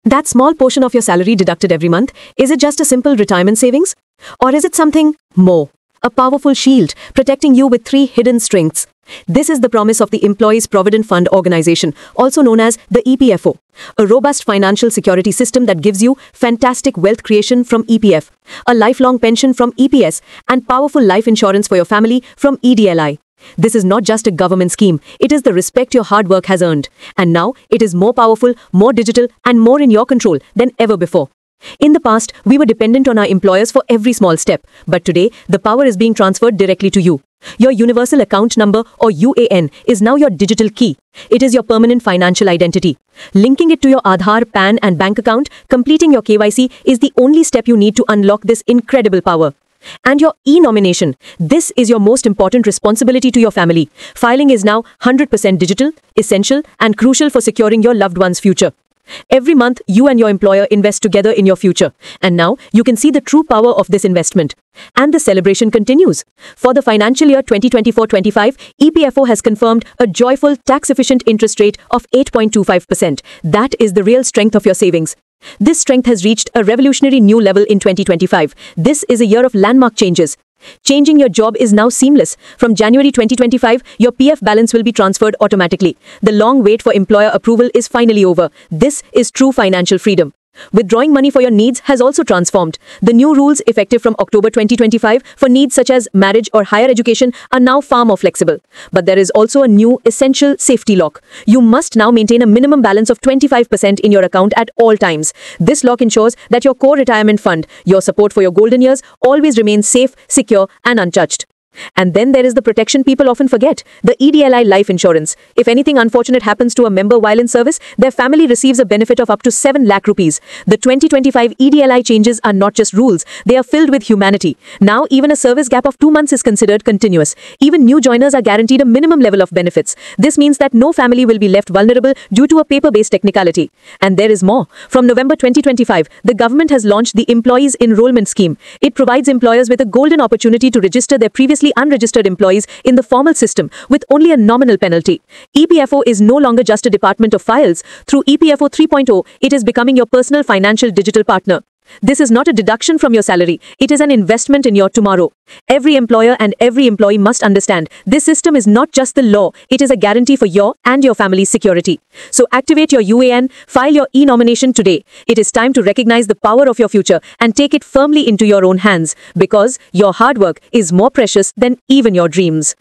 That small portion of your salary deducted every month, is it just a simple retirement savings? Or is it something more? A powerful shield protecting you with three hidden strengths. This is the promise of the Employees Provident Fund Organization, also known as the EPFO, a robust financial security system that gives you fantastic wealth creation from EPF, a lifelong pension from EPS, and powerful life insurance for your family from EDLI. This is not just a government scheme, it is the respect your hard work has earned. And now, it is more powerful, more digital, and more in your control than ever before. In the past, we were dependent on our employers for every small step, but today, the power is being transferred directly to you. Your Universal Account Number, or UAN, is now your digital key. It is your permanent financial identity. Linking it to your Aadhaar, PAN, and bank account, completing your KYC is the only step you need to unlock this incredible power. And your e-nomination. This is your most important responsibility to your family. Filing is now 100% digital, essential, and crucial for securing your loved one's future. Every month, you and your employer invest together in your future. And now, you can see the true power of this investment. And the celebration continues. For the financial year 2024-25, EPFO has confirmed a joyful, tax-efficient interest rate of 8.25%. That is the real strength of your savings. This strength has reached a revolutionary new level in 2025. This is a year of landmark changes. Changing your job is now seamless. From January 2025, your PF balance will be transferred automatically. The long wait for employer approval is finally over. This is true financial freedom. Withdrawing money for your needs has also transformed. The new rules effective from October 2025 for needs such as marriage or higher education are now far more flexible. But there is also a new essential safety lock. You must now maintain a minimum balance of 25% in your account at all times. This lock ensures that your core retirement fund, your support for your golden years, always remains safe, secure, and untouched. And then there is the protection people often forget, the EDLI life insurance. If anything unfortunate happens to a member while in service, their family receives a benefit of up to 7 lakh rupees. The 2025 EDLI changes are not just rules, they are filled with humanity. Now, even a service gap of 2 months is considered continuous. Even new joiners are guaranteed a minimum level of benefits. This means that no family will be left vulnerable due to a paper-based technicality. And there is more. From November 2025, the government has launched the Employees Enrollment Scheme. It provides employers with a golden opportunity to register their previously unregistered employees in the formal system with only a nominal penalty. EPFO is no longer just a department of files. Through EPFO 3.0, it is becoming your personal financial digital partner. This is not a deduction from your salary. It is an investment in your tomorrow. Every employer and every employee must understand this system is not just the law. It is a guarantee for your and your family's security. So activate your UAN, file your e-nomination today. It is time to recognize the power of your future and take it firmly into your own hands because your hard work is more precious than even your dreams.